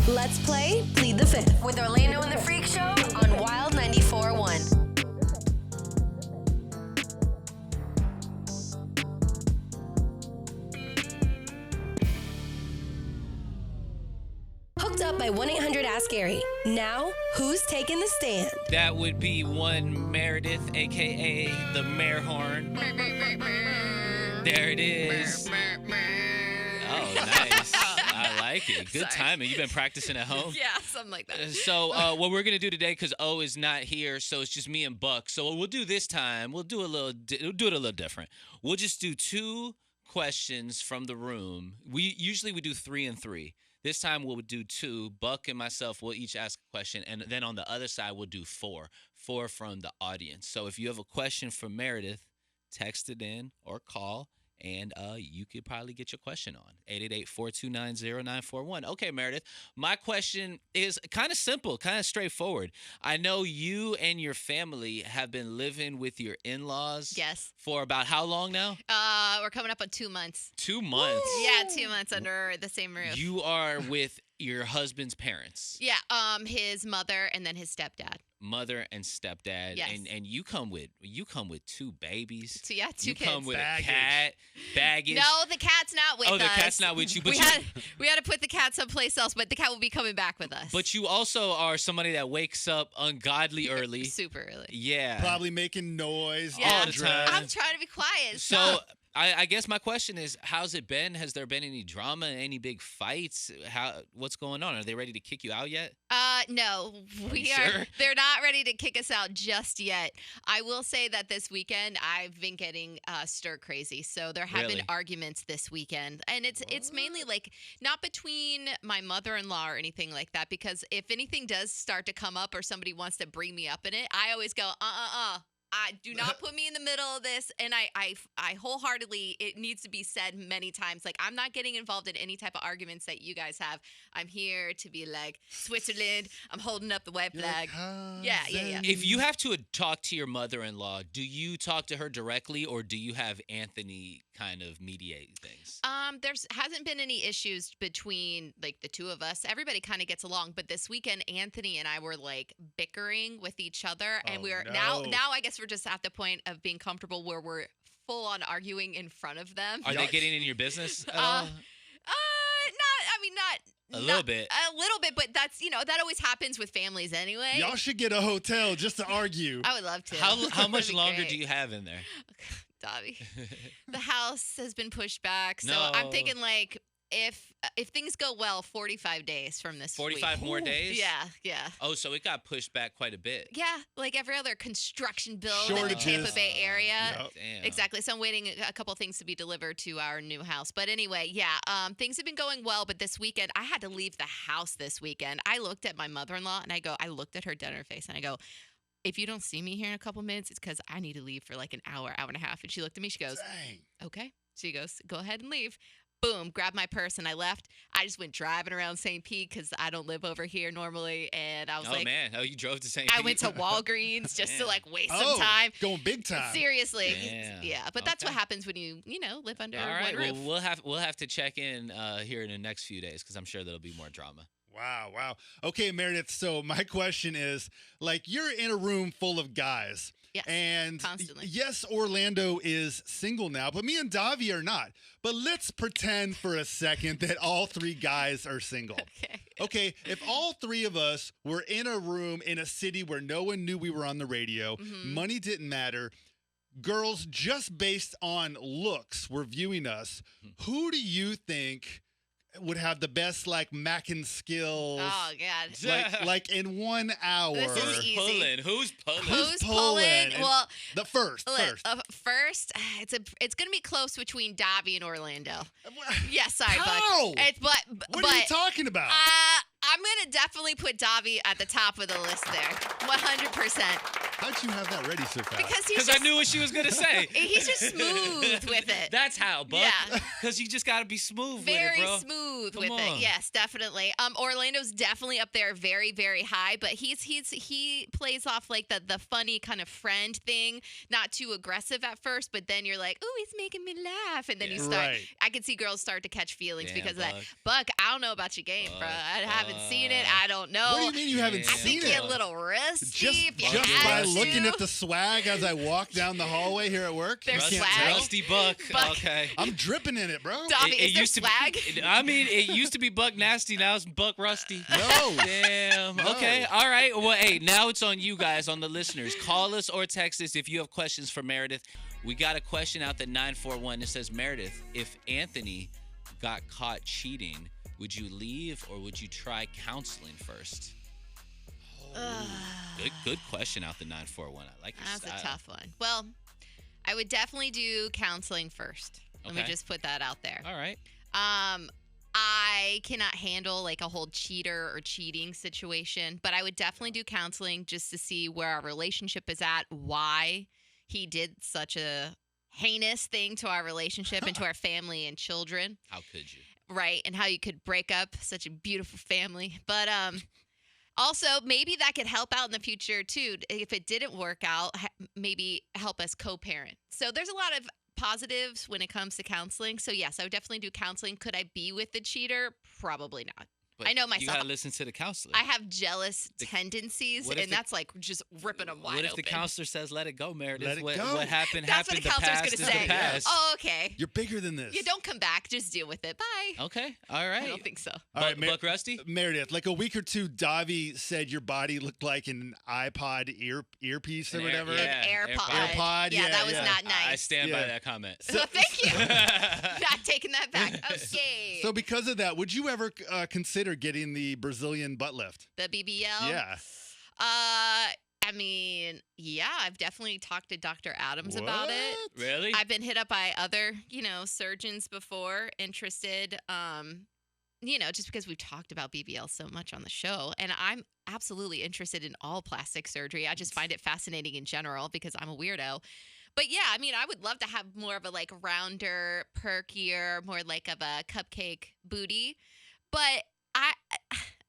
Let's play Plead the Fifth with Orlando and the Freak Show on Wild 94.1. Hooked up by 1-800-ASK-GARY. Now, who's taking the stand? That would be one Meredith, a.k.a. the Mare Horn. There it is. Oh, nice. I like it. Good timing. You've been practicing at home? Yeah, something like that. So what we're going to do today, because O is not here, so it's just me and Buck. So what we'll do this time, we'll do it a little different. We'll just do 2 questions from the room. We usually do 3 and 3. This time we'll do 2. Buck and myself will each ask a question, and then on the other side we'll do 4 from the audience. So if you have a question for Meredith, text it in or call, and you could probably get your question on 888-429-0941. Okay, Meredith, my question is kind of simple, kind of straightforward. I know you and your family have been living with your in-laws. Yes. For about how long now? We're coming up on 2 months. 2 months. Woo! Yeah, 2 months under the same roof. You are with your husband's parents. Yeah, his mother and then his stepdad. Mother and stepdad. Yes. And you come with 2 babies. So yeah, 2 kids. You come with a cat, baggage. No, the cat's not with us. Oh, the cat's not with you. But we had to put the cat someplace else, but the cat will be coming back with us. But you also are somebody that wakes up ungodly early. Super early. Yeah. Probably making noise. Yeah. All the time. I'm trying to be quiet. So Stop. I guess my question is, how's it been? Has there been any drama, any big fights? What's going on? Are they ready to kick you out yet? No, Sure? They're not ready to kick us out just yet. I will say that this weekend I've been getting stir crazy. So there have Really? been arguments this weekend, and it's mainly like not between my mother-in-law or anything like that. Because if anything does start to come up or somebody wants to bring me up in it, I always go I do not put me in the middle of this, and I wholeheartedly, it needs to be said many times, like, I'm not getting involved in any type of arguments that you guys have. I'm here to be like, Switzerland, I'm holding up the white flag. Yeah. If you have to talk to your mother-in-law, do you talk to her directly, or do you have Anthony kind of mediate things? There hasn't been any issues between, like, the two of us. Everybody kind of gets along, but this weekend, Anthony and I were, like, bickering with each other, and we're now I guess we're just at the point of being comfortable where we're full on arguing in front of them. Are they getting in your business at all? Not A little bit, but that's, that always happens with families anyway. Y'all should get a hotel just to argue. I would love to. How much That'd be longer great. do you have in there? Dobby, the house has been pushed back, so No. I'm thinking, like, if things go well, 45 days from this 45 week. more days? Yeah. Oh, so it got pushed back quite a bit. Yeah, like every other construction build in the Shortages. Tampa Bay area. Yep. Damn. Exactly. So I'm waiting a couple things to be delivered to our new house. But anyway, things have been going well. But this weekend, I had to leave the house this weekend. I looked at my mother-in-law and I looked at her dead in her face and I go, if you don't see me here in a couple minutes, it's because I need to leave for like an hour and a half. And she looked at me, she goes, Dang. okay. She goes, go ahead and leave. Boom, grabbed my purse and I left. I just went driving around St. Pete because I don't live over here normally. And I was You drove to St. I Pete? went to Walgreens just to Man. like waste some time. Going big time. Seriously. Damn. Yeah, but that's Okay. what happens when you live under All one right, roof. well, we'll have to check in here in the next few days because I'm sure there'll be more drama. Wow. Okay, Meredith, so my question is, like, you're in a room full of guys. Yes, And constantly. yes, Orlando is single now, but me and Davi are not. But let's pretend for a second that all 3 guys are single. Okay, if all 3 of us were in a room in a city where no one knew we were on the radio, money didn't matter, girls just based on looks were viewing us, who do you think would have the best, like, macking skills? Oh, God. Like in 1 hour. This is Who's easy. pulling? Who's pulling? Who's pulling? pulling? Well, The first. first, it's going to be close between Davi and Orlando. Yeah, sorry, How? bud. What are you talking about? I'm going to definitely put Davi at the top of the list there. 100%. How'd you have that ready so fast? Because Because I knew what she was going to say. he's just smooth with it. That's how, Buck. Yeah. Because you just got to be smooth Very with it, bro. smooth Come with on. it. Yes, definitely. Orlando's definitely up there, very, very high. But he plays off like the funny kind of friend thing, not too aggressive at first, but then you're like, ooh, he's making me laugh, and then you start. Right. I can see girls start to catch feelings Damn, because of that. Buck. Buck, I don't know about your game, bro. I haven't seen it. I don't know. What do you mean you haven't Yeah. I seen think it? you're a little rusty. If you Just had by to. looking at the swag as I walk down the hallway here at work. There's you can't swag. tell? Rusty Buck. Buck. Okay. I'm dripping in it, bro. Dobby, is there used to swag? be. I mean, it used to be Buck Nasty. Now it's Buck Rusty. No. Damn. No. Okay. All right. Well, hey, now it's on you guys, on the listeners. Call us or text us if you have questions for Meredith. We got a question out at 941. It says, Meredith, if Anthony got caught cheating, would you leave or would you try counseling first? Good question out the 941. I like your That's style. a tough one. Well, I would definitely do counseling first. Let me Okay. just put that out there. All right. I cannot handle like a whole cheater or cheating situation, but I would definitely do counseling just to see where our relationship is at, why he did such a heinous thing to our relationship and to our family and children, How could you? right? And how you could break up such a beautiful family. But also, maybe that could help out in the future too. If it didn't work out, maybe help us co-parent. So there's a lot of positives when it comes to counseling. So yes, I would definitely do counseling. Could I be with the cheater? Probably not. But I know You myself. gotta listen to the counselor. I have jealous tendencies, what if and the- that's like just ripping them wide What if open. the counselor says, "Let it go, Meredith"? Let it what, go. What happened? That's happened. what the counselor's past gonna is say. the past. Oh, okay. You're bigger than this. You don't come back. Just deal with it. Bye. Okay. All right. I don't think so. All right, Buck Rusty. Meredith, like a week or two, Davi said your body looked like an iPod earpiece or An whatever. yeah, An AirPod. AirPod, Yeah, yeah, that was yeah. not I nice. stand by Yeah. that comment. So, thank you. Not taking that back. Okay. So because of that, would you ever consider getting the Brazilian butt lift? The BBL. Yeah. I mean, yeah, I've definitely talked to Dr. Adams about it. What? Really? I've been hit up by other, surgeons before interested, just because we've talked about BBL so much on the show. And I'm absolutely interested in all plastic surgery. I just find it fascinating in general because I'm a weirdo. But yeah, I mean, I would love to have more of a like rounder, perkier, more like of a cupcake booty. But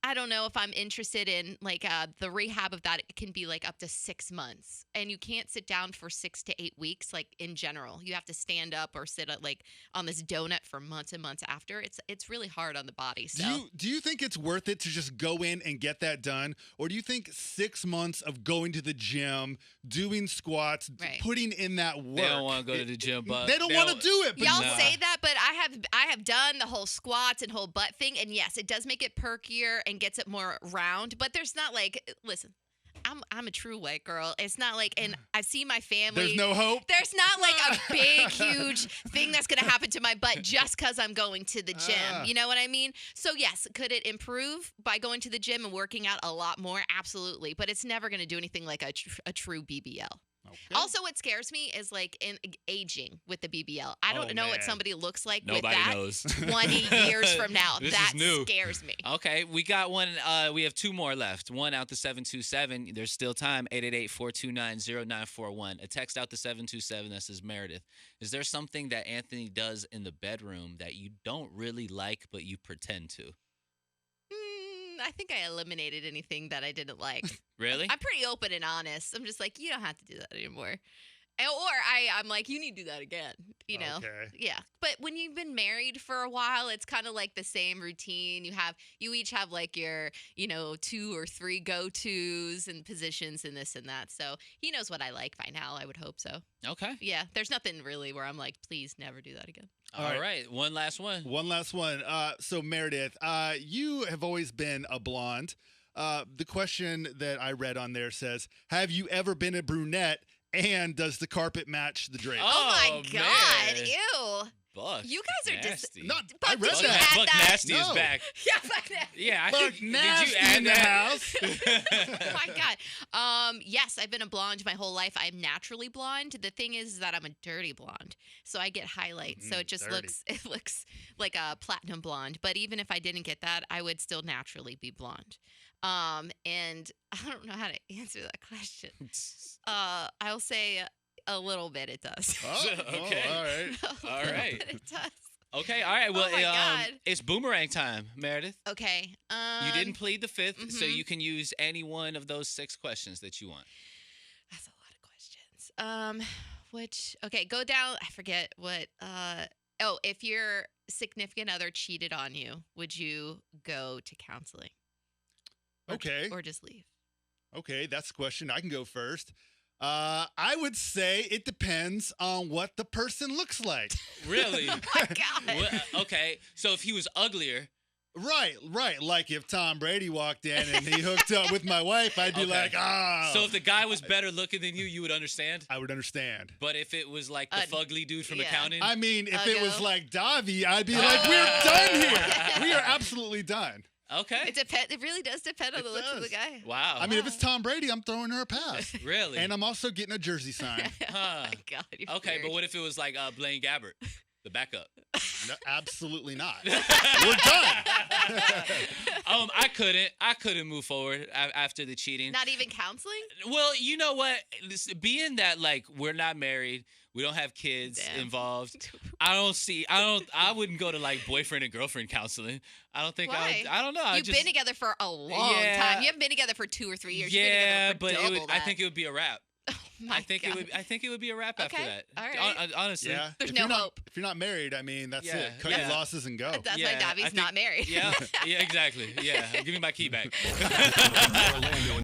I don't know if I'm interested in like the rehab of that. It can be like up to 6 months, and you can't sit down for 6 to 8 weeks. Like in general, you have to stand up or sit like on this donut for months and months after. It's really hard on the body. So Do you think it's worth it to just go in and get that done, or do you think 6 months of going to the gym, doing squats, Right. putting in that work? They don't want to go to the gym, but They don't want to do it. But y'all Nah. say that, but I have done the whole squats and whole butt thing, and yes, it does make it perkier and gets it more round. But there's not like, listen, I'm a true white girl. It's not like, and I see my family. there's no hope. There's not like a big, huge thing that's going to happen to my butt just because I'm going to the gym. Ah. You know what I mean? So, yes, could it improve by going to the gym and working out a lot more? Absolutely. But it's never going to do anything like a true BBL. Okay. Also, what scares me is like in aging with the BBL. I don't Oh, know what man. somebody looks like Nobody with that knows. 20 years from now. This That is new. scares me. Okay, we got one. We have two more left. One out to 727. There's still time. 888-429-0941. A text out to 727 that says, Meredith, is there something that Anthony does in the bedroom that you don't really like but you pretend to? I think I eliminated anything that I didn't like. Really? I'm pretty open and honest. I'm just like, you don't have to do that anymore. I'm like, you need to do that again, Okay. Yeah. But when you've been married for a while, it's kind of like the same routine. You each have like your, 2 or 3 go-tos and positions and this and that. So he knows what I like by now. I would hope so. Okay. Yeah. There's nothing really where I'm like, please never do that again. All right. One last one. One last one. So Meredith, you have always been a blonde. The question that I read on there says, have you ever been a brunette? And does the carpet match the drapes? Oh my Oh, God. man. Ew. Buck. You guys are just. nasty. Not, Buck, I read did you that. add Buck that? Nasty is No. back. Yeah, fuck that. Yeah, I Buck think. Did Nasty you add in the that? house. Oh my God. Yes, I've been a blonde my whole life. I'm naturally blonde. The thing is that I'm a dirty blonde. So I get highlights. So it just dirty. looks like a platinum blonde. But even if I didn't get that, I would still naturally be blonde. And I don't know how to answer that question. I'll say a little bit it does. Oh, Okay. all right. A All little right. bit it does. Okay, all right. Well, Oh my God. it's boomerang time, Meredith. Okay. You didn't plead the fifth, so mhm. you can use any one of those 6 questions that you want. That's a lot of questions. Okay, go down. I forget what. If your significant other cheated on you, would you go to counseling? Okay. Or just leave? Okay, that's the question. I can go first. I would say it depends on what the person looks like. Really? Oh my God. Well, okay, so if he was uglier, Right. Like if Tom Brady walked in and he hooked up with my wife, I'd be Okay. like, so if the guy was better looking than you would understand. I would understand. But if it was like the fugly dude from yeah. accounting, I mean, if it was Uggo. like Davi, I'd be like, we're done here. We are absolutely done. okay. It really does depend on It the looks of the does. guy. Wow. I mean, if it's Tom Brady, I'm throwing her a pass. really? And I'm also getting a jersey signed. Huh. Oh my God. You're Okay, weird. but what if it was like Blaine Gabbert, the backup? No, absolutely not. We're done. I couldn't move forward after the cheating. Not even counseling? Well, you know what? Being that like we're not married, we don't have kids Damn. involved. I wouldn't go to like boyfriend and girlfriend counseling. I don't think Why? I don't know. You've been together for a long Yeah. time. You haven't been together for 2 or 3 years. You've Yeah, been but together for double I that. think it would be a wrap. Oh my I think God. it would be a wrap after Okay, that. all right. Honestly. Yeah. There's If no you're not- hope. If you're not married, I mean, that's Yeah, it. Cut yeah. your losses and go. That's Yeah, why I Davi's think- not married. Yeah, yeah, exactly. Yeah, give me my key back. Orlando